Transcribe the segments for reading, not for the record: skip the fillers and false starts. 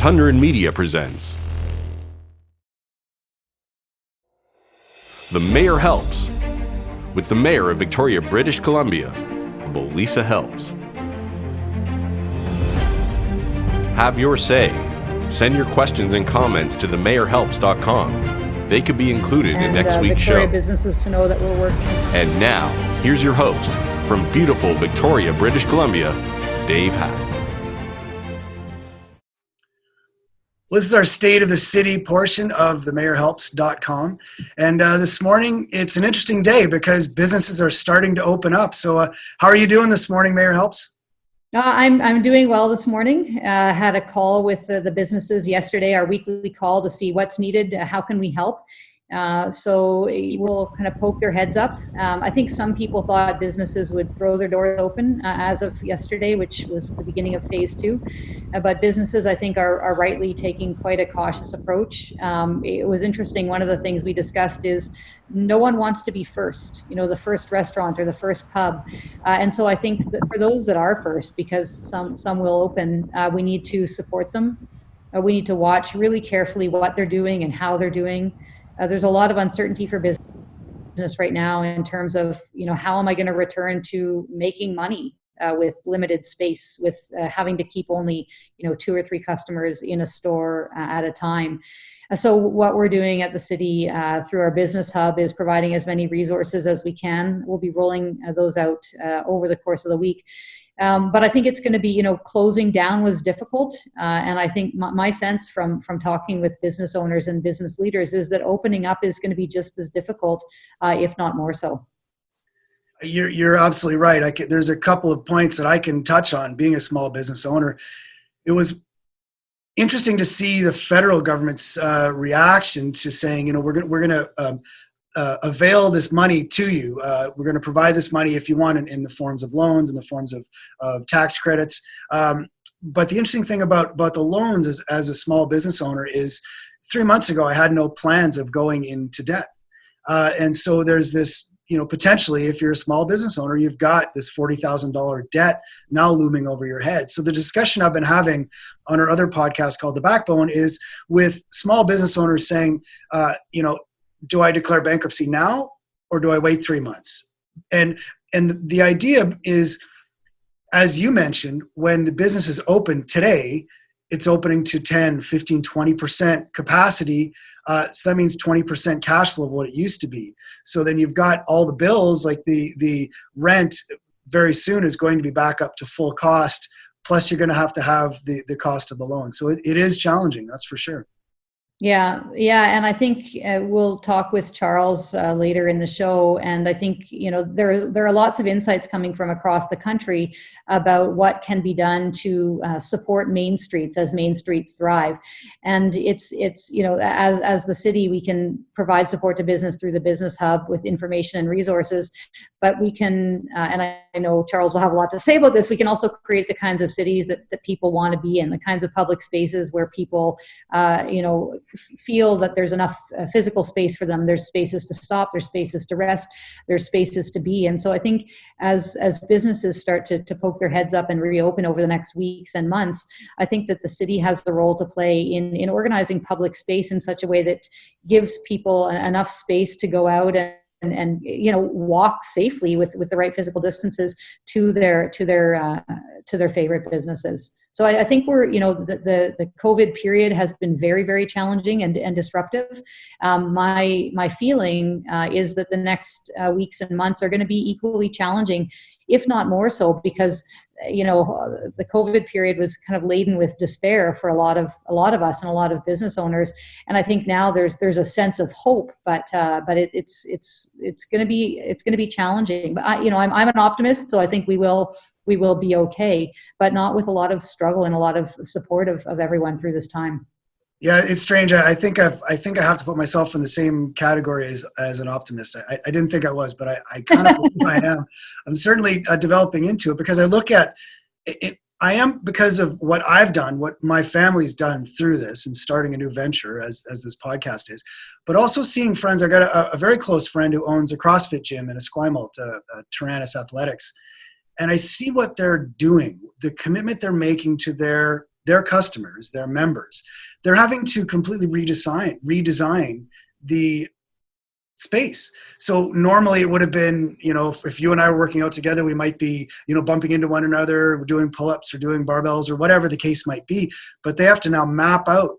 Tundra Media presents The Mayor Helps, with the Mayor of Victoria, British Columbia, Lisa Helps. Have your say. Send your questions and comments to themayorhelps.com. They could be included in next week's Victoria show. Businesses to know that we're working. And now, here's your host, from beautiful Victoria, British Columbia, Dave Hatt. Well, this is our State of the City portion of themayorhelps.com. And this morning, it's an interesting day because businesses are starting to open up. So how are you doing this morning, Mayor Helps? I'm doing well this morning. Had a call with the businesses yesterday, our weekly call to see what's needed, how can we help. So we'll kind of poke their heads up. I think some people thought businesses would throw their doors open as of yesterday, which was the beginning of phase 2. But businesses, I think, are rightly taking quite a cautious approach. It was interesting. One of the things we discussed is no one wants to be first, the first restaurant or the first pub. And so I think that for those that are first, because some will open, we need to support them. We need to watch really carefully what they're doing and how they're doing. There's a lot of uncertainty for business right now in terms of, how am I going to return to making money with limited space, with having to keep only, 2 or 3 customers in a store at a time. So what we're doing at the city through our business hub is providing as many resources as we can. We'll be rolling those out over the course of the week. But I think it's going to be, closing down was difficult. And I think my sense from talking with business owners and business leaders is that opening up is going to be just as difficult, if not more so. You're absolutely right. There's a couple of points that I can touch on being a small business owner. It was interesting to see the federal government's reaction to saying, we're going to avail this money to you. We're going to provide this money if you want in the forms of loans, in the forms of tax credits. But the interesting thing about the loans as a small business owner is 3 months ago, I had no plans of going into debt. And so there's this, potentially if you're a small business owner, you've got this $40,000 debt now looming over your head. So the discussion I've been having on our other podcast called The Backbone is with small business owners saying, do I declare bankruptcy now or do I wait 3 months? And the idea is, as you mentioned, when the business is open today, it's opening to 10, 15, 20% capacity. So that means 20% cash flow of what it used to be. So then you've got all the bills, like the rent very soon is going to be back up to full cost. Plus you're going to have the cost of the loan. So it is challenging, that's for sure. Yeah. And I think we'll talk with Charles later in the show. And I think, there are lots of insights coming from across the country about what can be done to support main streets as main streets thrive. And it's as the city, we can provide support to business through the business hub with information and resources, but we can, and I know Charles will have a lot to say about this, we can also create the kinds of cities that people want to be in, the kinds of public spaces where people, feel that there's enough physical space for them. There's spaces to stop, there's spaces to rest, there's spaces to be. And so I think as businesses start to poke their heads up and reopen over the next weeks and months, I think that the city has the role to play in organizing public space in such a way that gives people enough space to go out and walk safely with the right physical distances to their favorite businesses. So I think we're, the COVID period has been very, very challenging and disruptive. My feeling is that the next weeks and months are going to be equally challenging, if not more so, because the COVID period was kind of laden with despair for a lot of us and a lot of business owners. And I think now there's a sense of hope, but it's going to be challenging. But I'm an optimist, so I think we will be okay, but not with a lot of struggle and a lot of support of everyone through this time. Yeah, it's strange. I think I have to put myself in the same category as an optimist. I didn't think I was, but I kind of believe I am. I'm certainly developing into it because I look at it. I am, because of what I've done, what my family's done through this and starting a new venture as this podcast is, but also seeing friends. I got a very close friend who owns a CrossFit gym in Esquimalt, Tyrannus Athletics. And I see what they're doing, the commitment they're making to their their customers, their members. They're having to completely redesign the space. So normally it would have been, if you and I were working out together, we might be, bumping into one another, doing pull-ups or doing barbells or whatever the case might be. But they have to now map out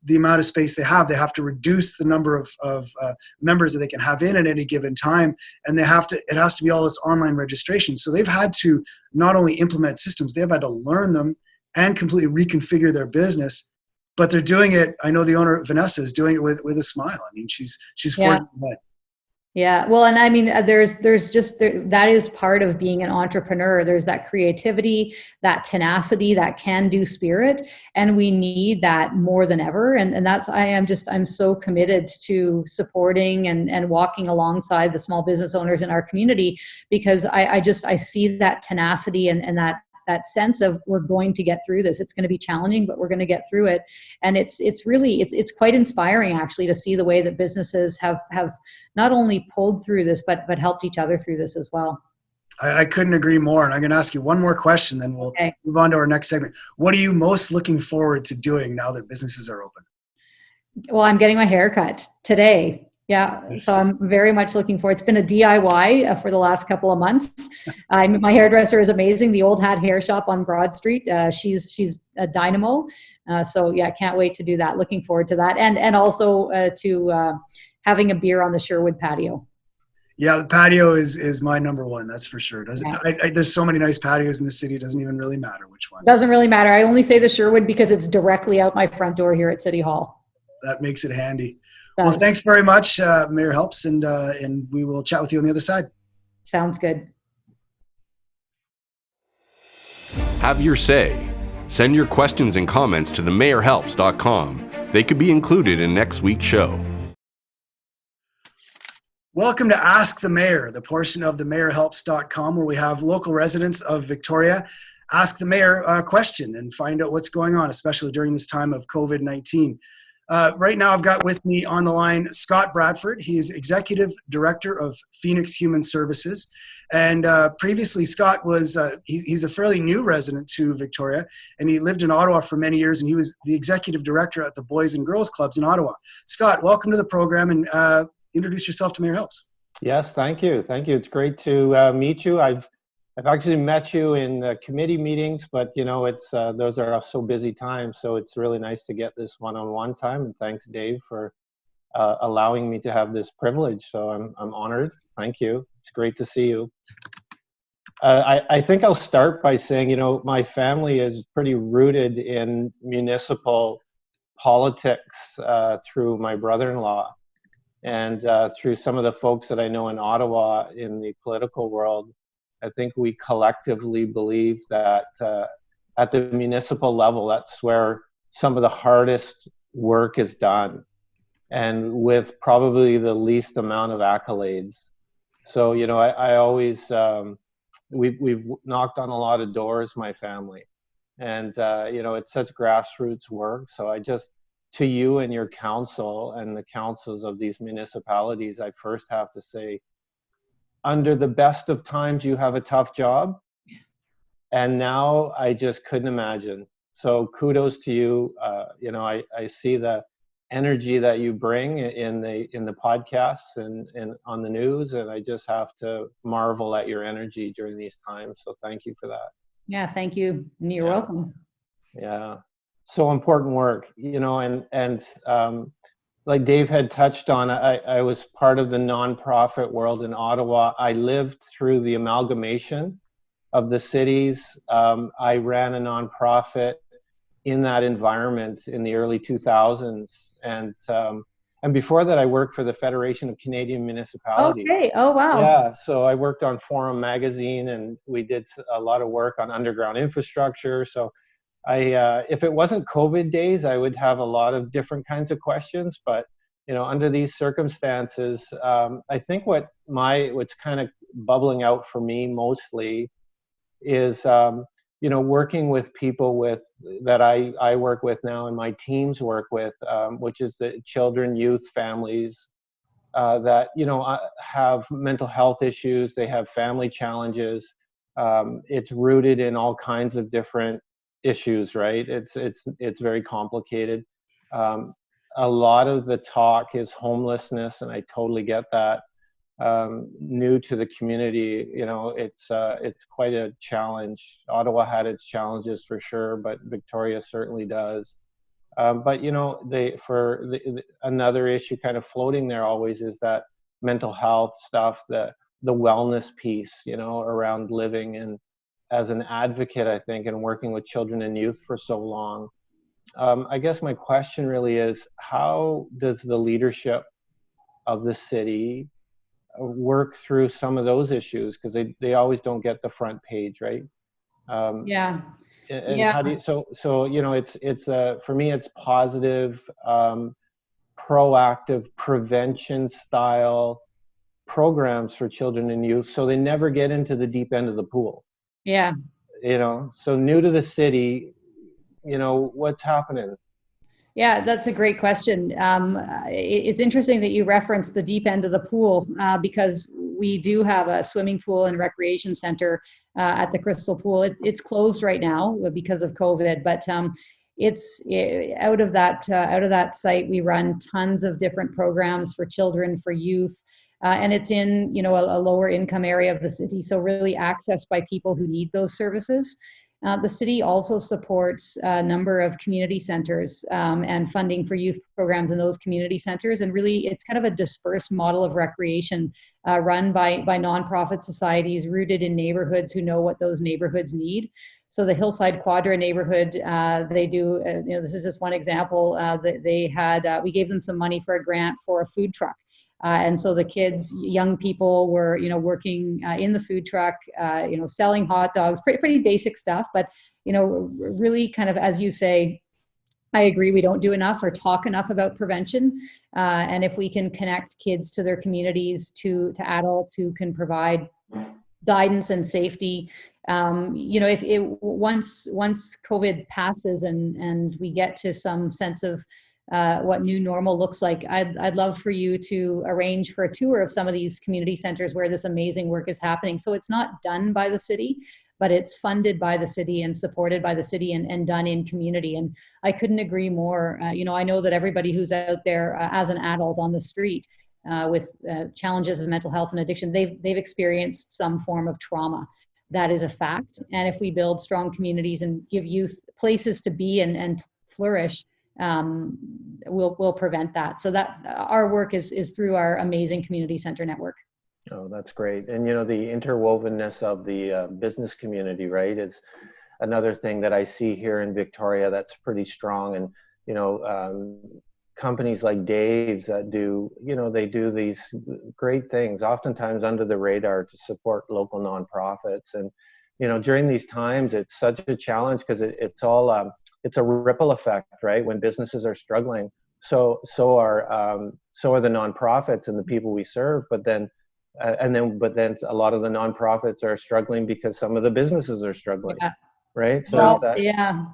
the amount of space they have. They have to reduce the number of members that they can have in at any given time. And it has to be all this online registration. So they've had to not only implement systems, they've had to learn them and completely reconfigure their business. But they're doing it. I know the owner, Vanessa, is doing it with a smile. I mean, she's forging ahead. Yeah. Well, and I mean, that is part of being an entrepreneur. There's that creativity, that tenacity, that can-do spirit, and we need that more than ever. And I'm so committed to supporting and walking alongside the small business owners in our community, because I see that tenacity and that sense of, we're going to get through this. It's going to be challenging, but we're going to get through it. And it's quite inspiring, actually, to see the way that businesses have not only pulled through this, but helped each other through this as well. I couldn't agree more. And I'm going to ask you one more question, then we'll move on to our next segment. What are you most looking forward to doing now that businesses are open? Well, I'm getting my hair cut today. Yeah, so I'm very much looking forward. It's been a DIY for the last couple of months. My hairdresser is amazing. The Old Hatt Hair Shop on Broad Street. She's a dynamo. So yeah, can't wait to do that. Looking forward to that, and also to having a beer on the Sherwood patio. Yeah, the patio is my number one. That's for sure. There's so many nice patios in the city. It doesn't even really matter which one. Doesn't really matter. I only say the Sherwood because it's directly out my front door here at City Hall. That makes it handy. Well, thanks very much, Mayor Helps, and we will chat with you on the other side. Sounds good. Have your say. Send your questions and comments to themayorhelps.com. They could be included in next week's show. Welcome to Ask the Mayor, the portion of themayorhelps.com where we have local residents of Victoria ask the mayor a question and find out what's going on, especially during this time of COVID-19. Right now, I've got with me on the line Scott Bradford. He is Executive Director of Phoenix Human Services. And previously, Scott was, he's a fairly new resident to Victoria, and he lived in Ottawa for many years, and he was the Executive Director at the Boys and Girls Clubs in Ottawa. Scott, welcome to the program, and introduce yourself to Mayor Helps. Yes, thank you. Thank you. It's great to meet you. I've actually met you in committee meetings, but it's those are so busy times. So it's really nice to get this one-on-one time. And thanks, Dave, for allowing me to have this privilege. So I'm honored. Thank you. It's great to see you. I think I'll start by saying, my family is pretty rooted in municipal politics through my brother-in-law and through some of the folks that I know in Ottawa in the political world. I think we collectively believe that at the municipal level, that's where some of the hardest work is done, and with probably the least amount of accolades. So, I always, we've knocked on a lot of doors, my family, and, it's such grassroots work. So to you and your council and the councils of these municipalities, I first have to say, under the best of times, you have a tough job. And now I just couldn't imagine. So kudos to you. I see the energy that you bring in the podcasts and on the news, and I just have to marvel at your energy during these times. So thank you for that. Yeah, thank you. You're welcome. Yeah. So important work, and like Dave had touched on, I was part of the nonprofit world in Ottawa. I lived through the amalgamation of the cities. I ran a nonprofit in that environment in the early 2000s. And before that, I worked for the Federation of Canadian Municipalities. Okay. Oh, wow. Yeah. So I worked on Forum magazine, and we did a lot of work on underground infrastructure. So if it wasn't COVID days, I would have a lot of different kinds of questions. But under these circumstances, I think what's kind of bubbling out for me mostly is working with people that I work with now, and my teams work with, which is the children, youth, families that have mental health issues. They have family challenges. It's rooted in all kinds of different issues, right? It's very complicated. A lot of the talk is homelessness, and I totally get that. New to the community, it's quite a challenge. Ottawa had its challenges for sure, but Victoria certainly does. But another issue kind of floating there always is that mental health stuff, the wellness piece, around living. And as an advocate, I think, and working with children and youth for so long, I guess my question really is, how does the leadership of the city work through some of those issues? Because they always don't get the front page, right? Yeah. And Yeah. how do you, so it's for me, it's positive, proactive prevention style programs for children and youth, so they never get into the deep end of the pool. Yeah. So new to the city, what's happening? Yeah, that's a great question. It's interesting that you referenced the deep end of the pool, because we do have a swimming pool and recreation center at the Crystal Pool. It's closed right now because of COVID, but it's out of that site. We run tons of different programs for children, for youth, and it's in a lower income area of the city, so really accessed by people who need those services. The city also supports a number of community centers and funding for youth programs in those community centers. And really, it's kind of a dispersed model of recreation run by nonprofit societies rooted in neighborhoods who know what those neighborhoods need. So the Hillside Quadra neighborhood, they do, this is just one example, that they had, we gave them some money for a grant for a food truck. And so the kids, young people were, working in the food truck, selling hot dogs, pretty basic stuff, but, really kind of, as you say, I agree, we don't do enough or talk enough about prevention. And if we can connect kids to their communities, to adults who can provide guidance and safety, once COVID passes and we get to some sense of what new normal looks like, I'd love for you to arrange for a tour of some of these community centers where this amazing work is happening. So it's not done by the city, but it's funded by the city and supported by the city and done in community. And I couldn't agree more. I know that everybody who's out there as an adult on the street with challenges of mental health and addiction, they've experienced some form of trauma. That is a fact. And if we build strong communities and give youth places to be and flourish, we'll prevent that. So that our work is through our amazing community center network. Oh, that's great. And the interwovenness of the business community, right, is another thing that I see here in Victoria that's pretty strong. And companies like Dave's that do, they do these great things, oftentimes under the radar, to support local nonprofits. And during these times, it's such a challenge because it's all it's a ripple effect, right? When businesses are struggling, so are the nonprofits and the people we serve. But then a lot of the nonprofits are struggling because some of the businesses are struggling, yeah. Right? So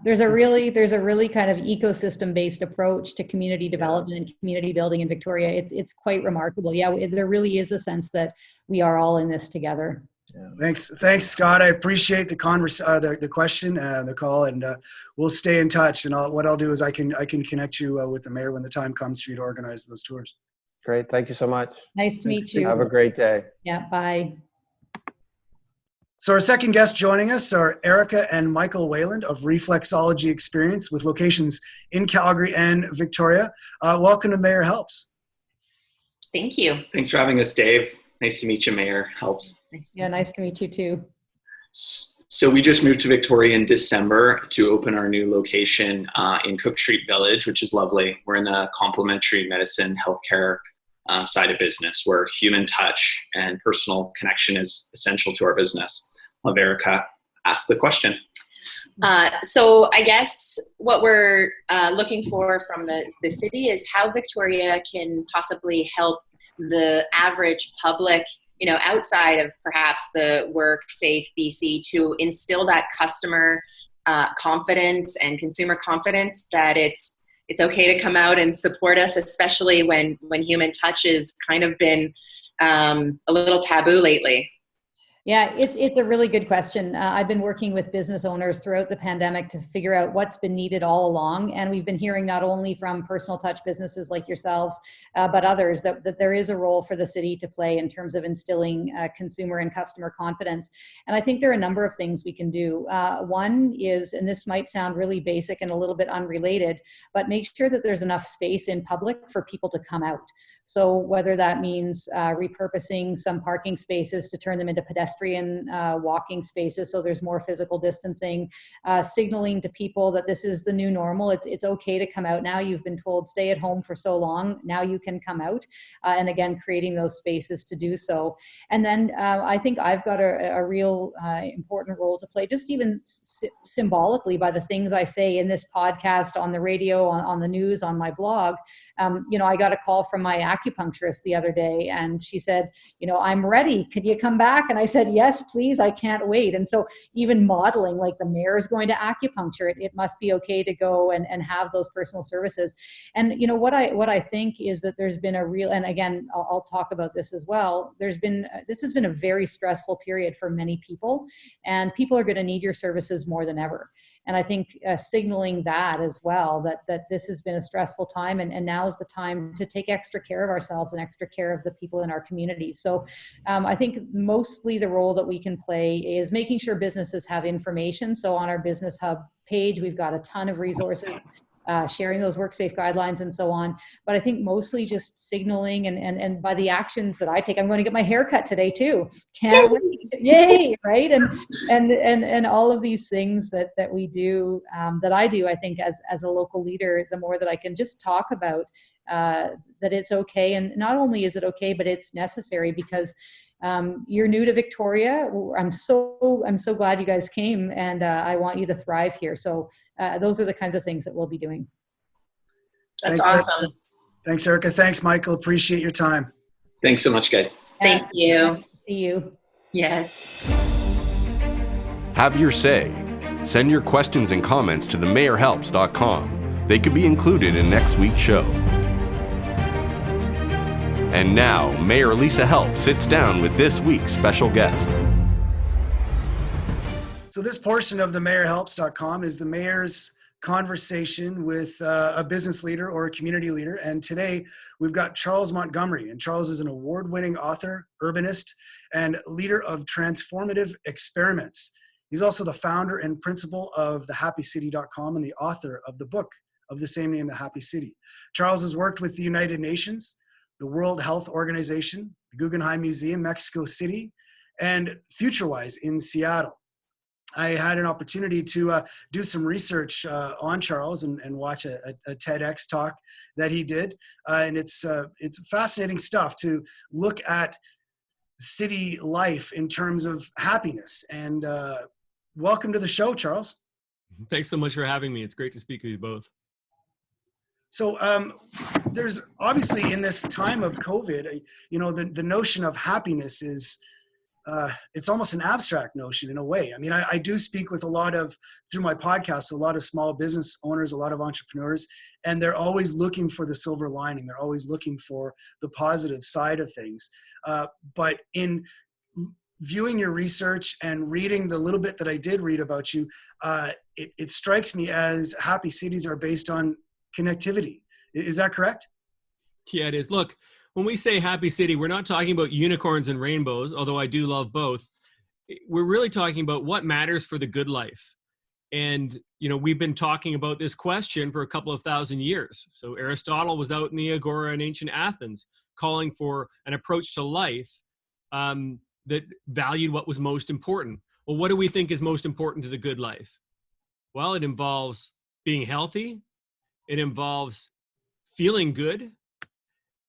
there's a really kind of ecosystem-based approach to community development and community building in Victoria. It's quite remarkable. Yeah, there really is a sense that we are all in this together. Yeah. Thanks, Scott. I appreciate the question, the call, and we'll stay in touch. And what I'll do is I can connect you with the mayor when the time comes for you to organize those tours. Great. Thank you so much. Nice to meet you. Have a great day. Yeah. Bye. So our second guest joining us are Erica and Michael Wayland of Reflexology Experience with locations in Calgary and Victoria. Welcome to Mayor Helps. Thank you. Thanks for having us, Dave. Nice to meet you, Mayor Helps. Nice to meet you too. So we just moved to Victoria in December to open our new location in Cook Street Village, which is lovely. We're in the complementary medicine healthcare side of business, where human touch and personal connection is essential to our business. I'll have Erica ask the question. So I guess what we're looking for from the city is how Victoria can possibly help the average public, outside of perhaps the Work Safe BC, to instill that customer confidence and consumer confidence that it's okay to come out and support us, especially when human touch has kind of been a little taboo lately. Yeah, it's a really good question. I've been working with business owners throughout the pandemic to figure out what's been needed all along. And we've been hearing not only from personal touch businesses like yourselves, but others that there is a role for the city to play in terms of instilling consumer and customer confidence. And I think there are a number of things we can do. One is, and this might sound really basic and a little bit unrelated, but make sure that there's enough space in public for people to come out. So whether that means repurposing some parking spaces to turn them into pedestrian walking spaces so there's more physical distancing, signaling to people that this is the new normal. It's okay to come out now. You've been told stay at home for so long. Now you can come out. And again, creating those spaces to do so. And then I think I've got a real important role to play, just even symbolically by the things I say in this podcast, on the radio, on the news, on my blog. I got a call from my acupuncturist the other day, and she said, I'm ready. Could you come back? And I said, yes, please. I can't wait. And so even modeling, like the mayor's going to acupuncture, it must be okay to go and have those personal services. And what I think is that there's been a real, and again, I'll talk about this as well. This has been a very stressful period for many people, and people are going to need your services more than ever. And I think signaling that as well, that this has been a stressful time, and now is the time to take extra care of ourselves and extra care of the people in our communities. So I think mostly the role that we can play is making sure businesses have information. So on our Business Hub page, we've got a ton of resources, sharing those WorkSafe guidelines and so on. But I think mostly just signaling and by the actions that I take. I'm going to get my hair cut today too. Can't wait. Yay, right? And all of these things that we do, that I do, I think as a local leader, the more that I can just talk about that it's okay. And not only is it okay, but it's necessary, because you're new to Victoria. I'm so glad you guys came, and I want you to thrive here. So those are the kinds of things that we'll be doing. That's awesome. Thanks, Erica. Thanks, Michael. Appreciate your time. Thanks so much, guys. Thank you. See you. Yes. Have your say. Send your questions and comments to themayorhelps.com. They could be included in next week's show. And now, Mayor Lisa Helps sits down with this week's special guest. So this portion of themayorhelps.com is the mayor's conversation with a business leader or a community leader. And today we've got Charles Montgomery. And Charles is an award-winning author, urbanist, and leader of transformative experiments. He's also the founder and principal of thehappycity.com and the author of the book of the same name, The Happy City. Charles has worked with the United Nations, the World Health Organization, the Guggenheim Museum, Mexico City, and FutureWise in Seattle. I had an opportunity to do some research on Charles and watch a TEDx talk that he did. And it's fascinating stuff to look at city life in terms of happiness. And welcome to the show, Charles. Thanks so much for having me. It's great to speak with you both. So there's obviously, in this time of COVID, the notion of happiness is, it's almost an abstract notion in a way. I mean, I do speak with through my podcast, a lot of small business owners, a lot of entrepreneurs, and they're always looking for the silver lining. They're always looking for the positive side of things. But in viewing your research and reading the little bit that I did read about you, it strikes me as happy cities are based on connectivity. Is that correct? Yeah, it is. Look, when we say happy city, we're not talking about unicorns and rainbows, although I do love both. We're really talking about what matters for the good life. And, we've been talking about this question for a couple of thousand years. So Aristotle was out in the Agora in ancient Athens calling for an approach to life that valued what was most important. Well, what do we think is most important to the good life? Well, it involves being healthy. It involves feeling good.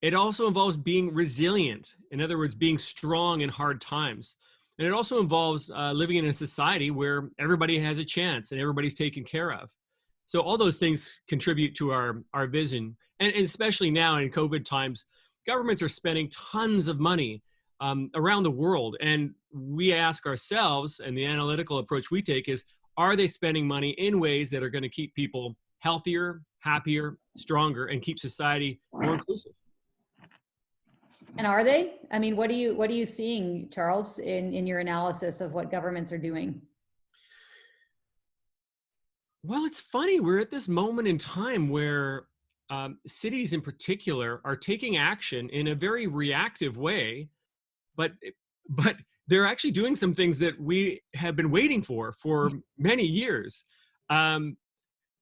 It also involves being resilient. In other words, being strong in hard times. And it also involves living in a society where everybody has a chance and everybody's taken care of. So all those things contribute to our vision. And especially now in COVID times, governments are spending tons of money around the world. And we ask ourselves, and the analytical approach we take is, are they spending money in ways that are going to keep people healthier, happier, stronger, and keep society more inclusive? And are they? I mean, what are you seeing, Charles, in your analysis of what governments are doing? Well, it's funny. We're at this moment in time where cities in particular are taking action in a very reactive way, but they're actually doing some things that we have been waiting for many years. Um,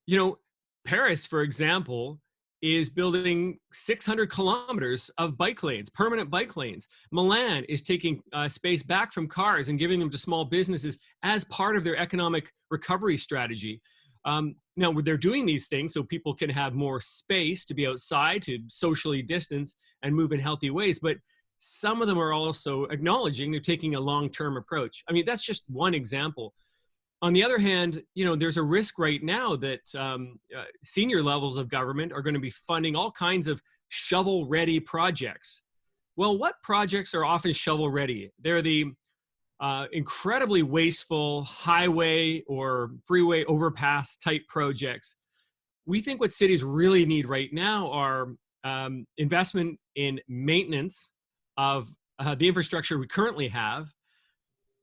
you know, Paris, for example, is building 600 kilometers of bike lanes, permanent bike lanes. Milan is taking space back from cars and giving them to small businesses as part of their economic recovery strategy. Now, they're doing these things so people can have more space to be outside, to socially distance and move in healthy ways. But some of them are also acknowledging they're taking a long-term approach. I mean, that's just one example. On the other hand, there's a risk right now that senior levels of government are going to be funding all kinds of shovel-ready projects. Well, what projects are often shovel-ready? They're the incredibly wasteful highway or freeway overpass type projects. We think what cities really need right now are investment in maintenance of the infrastructure we currently have,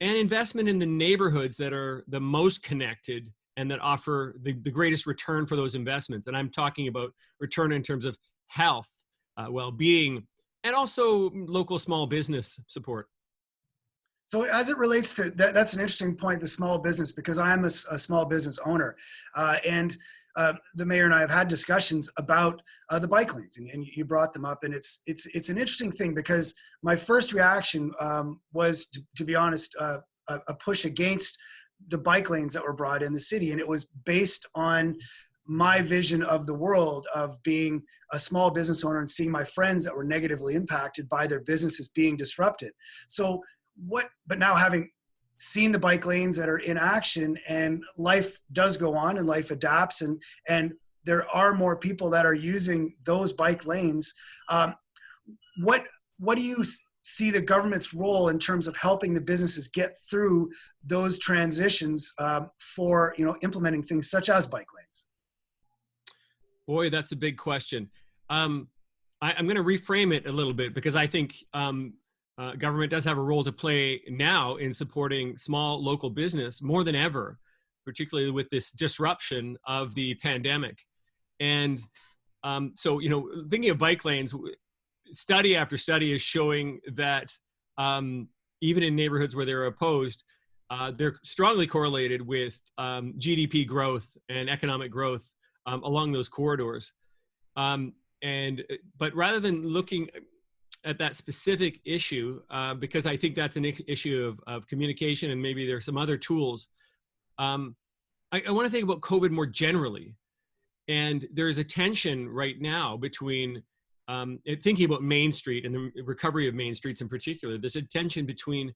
and investment in the neighborhoods that are the most connected and that offer the greatest return for those investments. And I'm talking about return in terms of health, well-being, and also local small business support. So as it relates to that, that's an interesting point, the small business, because I'm a small business owner. And the mayor and I have had discussions about the bike lanes, and you brought them up, and it's an interesting thing, because my first reaction was, to be honest, a push against the bike lanes that were brought in the city, and it was based on my vision of the world of being a small business owner and seeing my friends that were negatively impacted by their businesses being disrupted. But now, having seen the bike lanes that are in action, and life does go on and life adapts, and there are more people that are using those bike lanes. What do you see the government's role in terms of helping the businesses get through those transitions for implementing things such as bike lanes? Boy, that's a big question. I'm going to reframe it a little bit, because I think government does have a role to play now in supporting small local business more than ever, particularly with this disruption of the pandemic. And so, thinking of bike lanes, study after study is showing that even in neighborhoods where they're opposed, they're strongly correlated with GDP growth and economic growth along those corridors. But rather than looking at that specific issue, because I think that's an issue of communication, and maybe there's some other tools. I want to think about COVID more generally. And there's a tension right now between thinking about Main Street and the recovery of Main Streets in particular. There's a tension between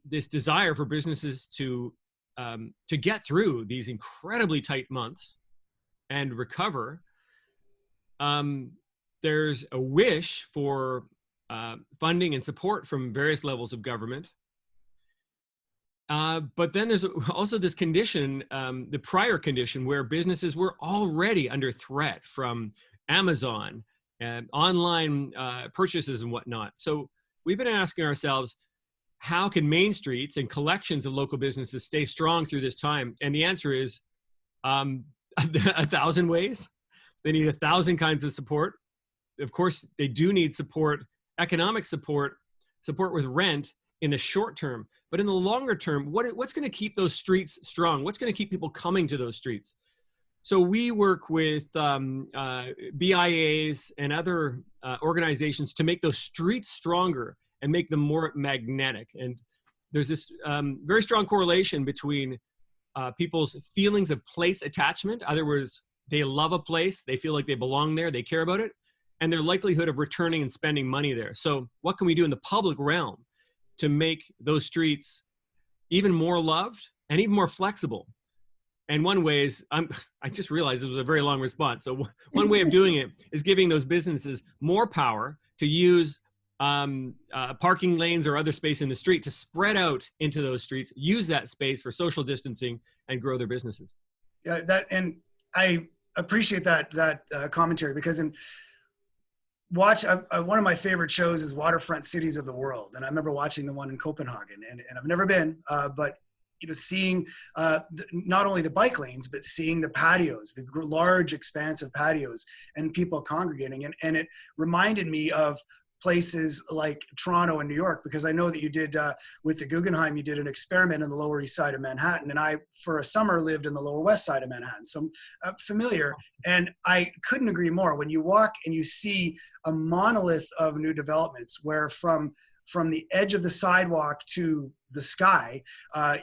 this desire for businesses to get through these incredibly tight months and recover. There's a wish for funding and support from various levels of government. But then there's also this condition, the prior condition, where businesses were already under threat from Amazon and online purchases and whatnot. So we've been asking ourselves, how can Main Streets and collections of local businesses stay strong through this time? And the answer is 1,000 ways. They need 1,000 kinds of support. Of course, they do need support, economic support with rent in the short term. But in the longer term, what's going to keep those streets strong? What's going to keep people coming to those streets? So we work with BIAs and other organizations to make those streets stronger and make them more magnetic. And there's this very strong correlation between people's feelings of place attachment. In other words, they love a place, they feel like they belong there, they care about it, and their likelihood of returning and spending money there. So what can we do in the public realm to make those streets even more loved and even more flexible? And one way is, I just realized it was a very long response. So one way of doing it is giving those businesses more power to use parking lanes or other space in the street to spread out into those streets, use that space for social distancing, and grow their businesses. Yeah, and I appreciate that commentary, because watch, one of my favorite shows is Waterfront Cities of the World. And I remember watching the one in Copenhagen, and I've never been, but seeing not only the bike lanes, but seeing the patios, the large expansive patios and people congregating. And it reminded me of places like Toronto and New York, because I know that you did with the Guggenheim, you did an experiment in the Lower East Side of Manhattan. And I, for a summer, lived in the Lower West Side of Manhattan. So I'm familiar. And I couldn't agree more. When you walk and you see a monolith of new developments where from the edge of the sidewalk to the sky,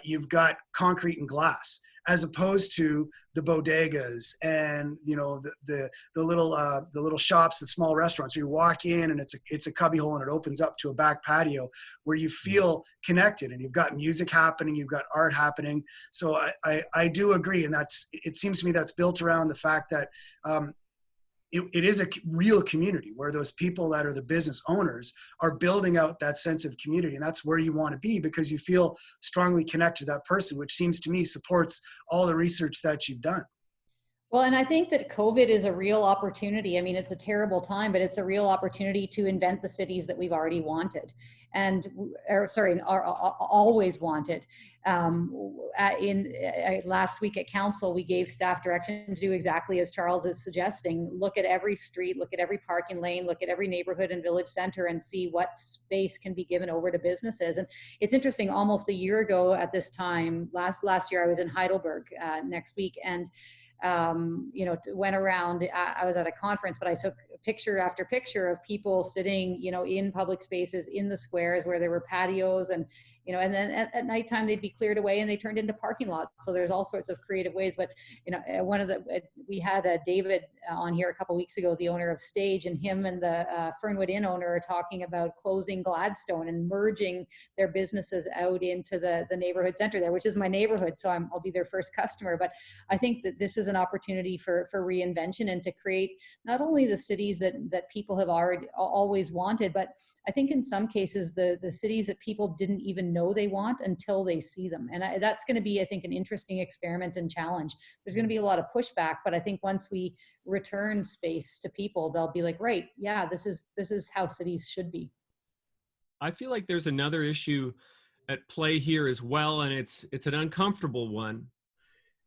you've got concrete and glass, as opposed to the bodegas and the little shops, the small restaurants where you walk in and it's a cubbyhole and it opens up to a back patio where you feel connected, and you've got music happening, you've got art happening. So I do agree, and it seems to me that's built around the fact that it is a real community where those people that are the business owners are building out that sense of community. And that's where you want to be, because you feel strongly connected to that person, which seems to me supports all the research that you've done. Well, and I think that COVID is a real opportunity. I mean, it's a terrible time, but it's a real opportunity to invent the cities that we've already wanted always wanted. Last week at council, we gave staff direction to do exactly as Charles is suggesting. Look at every street, look at every parking lane, look at every neighborhood and village center, and see what space can be given over to businesses. And it's interesting, almost a year ago at this time, last year, I was in Heidelberg next week, and went around, I was at a conference, but I took picture after picture of people sitting, in public spaces, in the squares where there were patios, and and then at nighttime they'd be cleared away and they turned into parking lots. So there's all sorts of creative ways. But we had David on here a couple of weeks ago, the owner of Stage, and him and the Fernwood Inn owner are talking about closing Gladstone and merging their businesses out into the neighborhood center there, which is my neighborhood. So I'll be their first customer. But I think that this is an opportunity for reinvention and to create not only the cities that people have always wanted, but I think in some cases the cities that people didn't even know they want until they see them. And that's going to be, I think, an interesting experiment and challenge. There's going to be a lot of pushback, but I think once we return space to people, they'll be like, right, yeah, this is how cities should be. I feel like there's another issue at play here as well, and it's an uncomfortable one.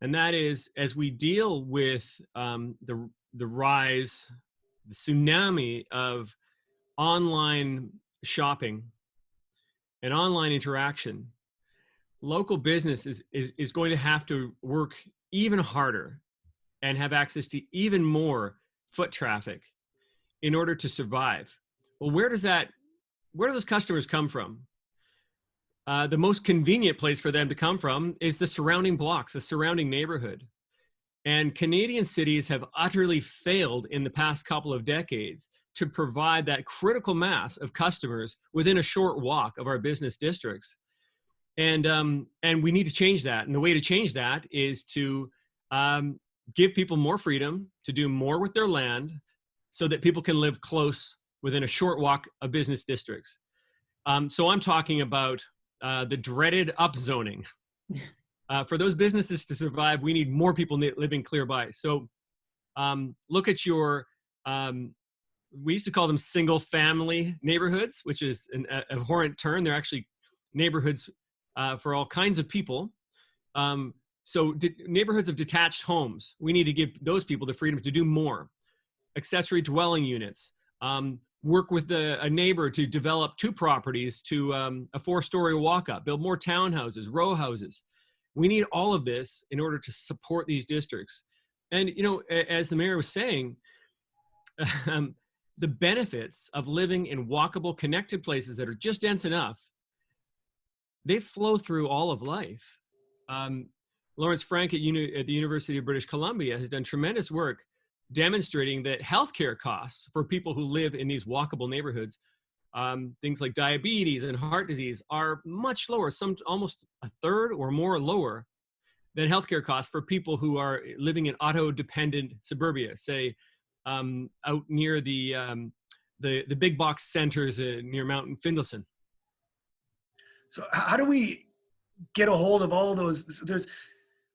And that is, as we deal with the rise, the tsunami of online shopping and online interaction, local business is going to have to work even harder and have access to even more foot traffic in order to survive. Well, where do those customers come from? The most convenient place for them to come from is the surrounding blocks, the surrounding neighborhood. And Canadian cities have utterly failed in the past couple of decades to provide that critical mass of customers within a short walk of our business districts. And we need to change that. And the way to change that is to give people more freedom to do more with their land so that people can live close within a short walk of business districts. So I'm talking about the dreaded upzoning. For those businesses to survive, we need more people living clear by. So look at your, we used to call them single family neighborhoods, which is an abhorrent term. They're actually neighborhoods for all kinds of people. So neighborhoods of detached homes, we need to give those people the freedom to do more. Accessory dwelling units, work with a neighbor to develop 2 properties to a 4-story walk-up, build more townhouses, row houses. We need all of this in order to support these districts. And, as the mayor was saying, the benefits of living in walkable, connected places that are just dense enough, they flow through all of life. Lawrence Frank at the University of British Columbia has done tremendous work demonstrating that healthcare costs for people who live in these walkable neighborhoods, things like diabetes and heart disease, are much lower, some almost a third or more lower than healthcare costs for people who are living in auto-dependent suburbia, say out near the big box centers near Mount Findlayson. So how do we get a hold of all those?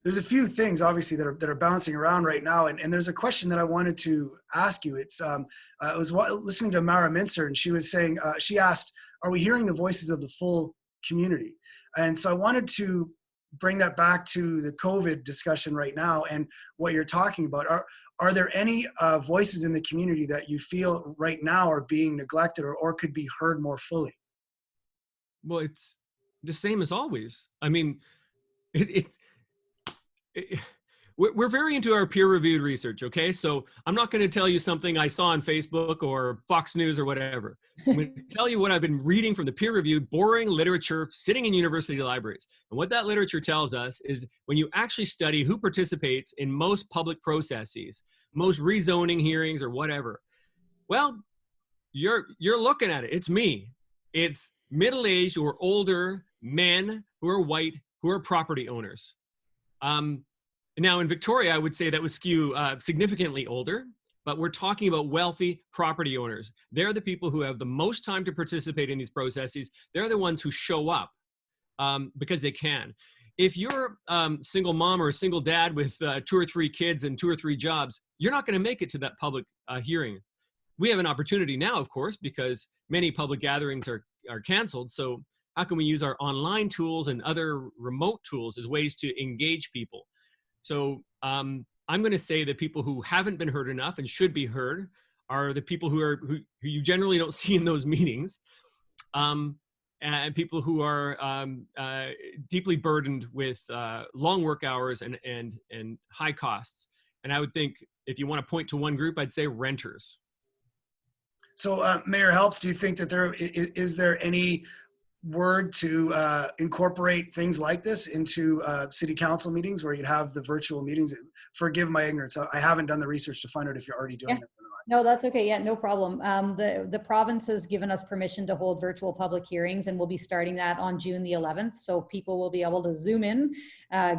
there's a few things obviously that are bouncing around right now, and there's a question that I wanted to ask you. It's I was listening to Mara Mincer, and she was saying, she asked, are we hearing the voices of the full community? And so I wanted to bring that back to the COVID discussion right now and what you're talking about. Are there any voices in the community that you feel right now are being neglected or could be heard more fully? Well, it's the same as always. I mean, it, we're very into our peer-reviewed research, okay? So I'm not going to tell you something I saw on Facebook or Fox News or whatever. I'm going to tell you what I've been reading from the peer-reviewed, boring literature sitting in university libraries. And what that literature tells us is when you actually study who participates in most public processes, most rezoning hearings or whatever, well, you're looking at it. It's me. It's middle-aged or older men who are white, who are property owners. Now in Victoria, I would say that would skew significantly older, but we're talking about wealthy property owners. They're the people who have the most time to participate in these processes. They're the ones who show up because they can. If you're a single mom or a single dad with 2 or 3 kids and 2 or 3 jobs, you're not going to make it to that public hearing. We have an opportunity now, of course, because many public gatherings are canceled. So how can we use our online tools and other remote tools as ways to engage people? So I'm going to say that people who haven't been heard enough and should be heard are the people who you generally don't see in those meetings, and people who are deeply burdened with long work hours and high costs. And I would think if you want to point to one group, I'd say renters. So Mayor Helps, do you think that is there any word to incorporate things like this into city council meetings where you'd have the virtual meetings? Forgive my ignorance. I haven't done the research to find out if you're already doing that or not. No, that's okay. Yeah, no problem. The province has given us permission to hold virtual public hearings, and we'll be starting that on June the 11th. So people will be able to Zoom in,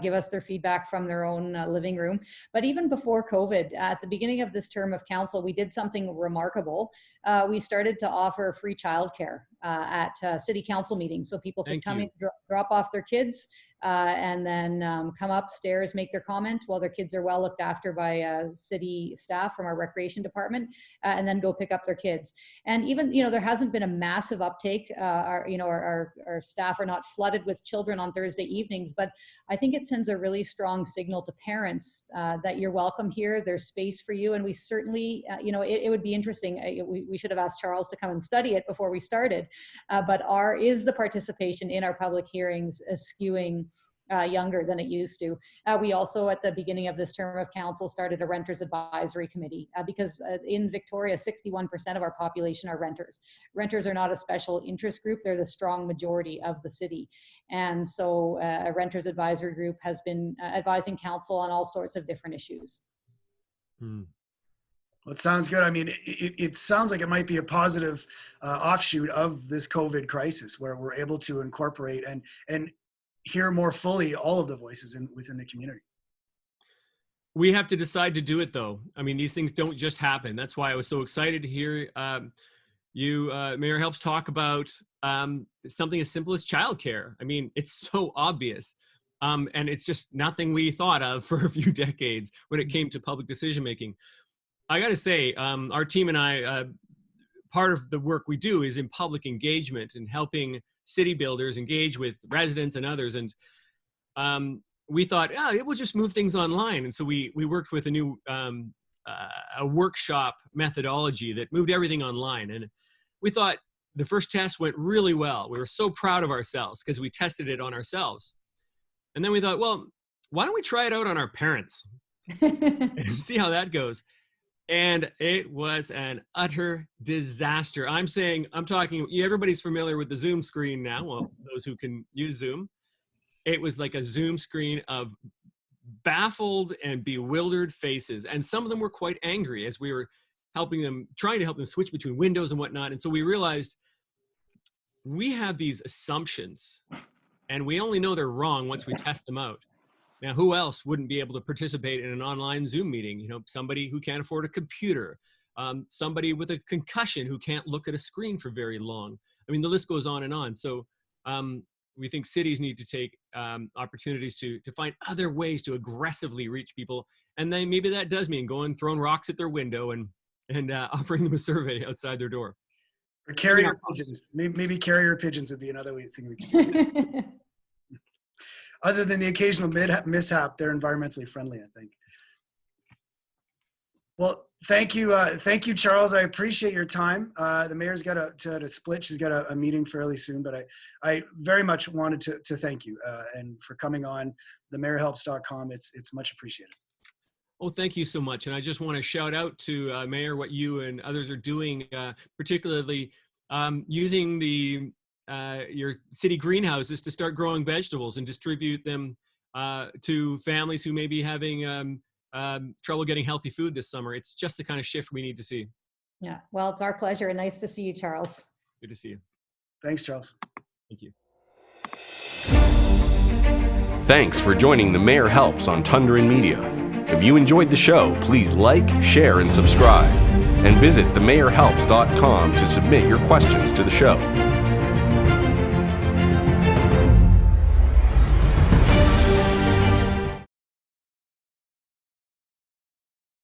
give us their feedback from their own living room. But even before COVID, at the beginning of this term of council, we did something remarkable. We started to offer free childcare at city council meetings. So people could come in, drop off their kids, and then come upstairs, make their comment while their kids are well looked after by city staff from our recreation department, and then go pick up their kids. And even, there hasn't been a massive uptake. Our staff are not flooded with children on Thursday evenings, but I think it sends a really strong signal to parents that you're welcome here, there's space for you. And we certainly, it would be interesting. We should have asked Charles to come and study it before we started, but is the participation in our public hearings skewing younger than it used to. We also, at the beginning of this term of council, started a renters advisory committee because in Victoria, 61% of our population are renters. Renters are not a special interest group. They're the strong majority of the city. And so a renters advisory group has been advising council on all sorts of different issues. Well, it sounds good. I mean, it sounds like it might be a positive offshoot of this COVID crisis where we're able to incorporate and hear more fully all of the voices within the community. We have to decide to do it, though. I mean, these things don't just happen. That's why I was so excited to hear you, Mayor Helps, talk about something as simple as childcare. I mean, it's so obvious. And it's just nothing we thought of for a few decades when it came to public decision making. I got to say, our team and I, part of the work we do is in public engagement and helping city builders engage with residents and others. And we thought, it will just move things online. And so we worked with a new a workshop methodology that moved everything online. And we thought the first test went really well. We were so proud of ourselves because we tested it on ourselves. And then we thought, well, why don't we try it out on our parents and see how that goes? And it was an utter disaster. I'm talking, everybody's familiar with the Zoom screen now. Well, those who can use Zoom. It was like a Zoom screen of baffled and bewildered faces. And some of them were quite angry as we were trying to help them switch between windows and whatnot. And so we realized we have these assumptions and we only know they're wrong once we test them out. Now, who else wouldn't be able to participate in an online Zoom meeting? Somebody who can't afford a computer, somebody with a concussion who can't look at a screen for very long. I mean, the list goes on and on. So we think cities need to take opportunities to find other ways to aggressively reach people. And then maybe that does mean going, throwing rocks at their window and offering them a survey outside their door. Or carrier pigeons. Maybe carrier pigeons would be another thing we could do. Other than the occasional mishap, they're environmentally friendly, I think. Well, thank you, Charles. I appreciate your time. The mayor's got to split. She's got a meeting fairly soon, but I very much wanted to thank you and for coming on themayorhelps.com. It's much appreciated. Oh, thank you so much. And I just want to shout out to Mayor, what you and others are doing, particularly using your city greenhouses to start growing vegetables and distribute them to families who may be having trouble getting healthy food this summer. It's just the kind of shift we need to see. Yeah, well, it's our pleasure. Nice to see you, Charles. Good to see you. Thanks, Charles. Thank you. Thanks for joining The Mayor Helps on Tundra Media. If you enjoyed the show, please like, share, and subscribe. And visit themayorhelps.com to submit your questions to the show.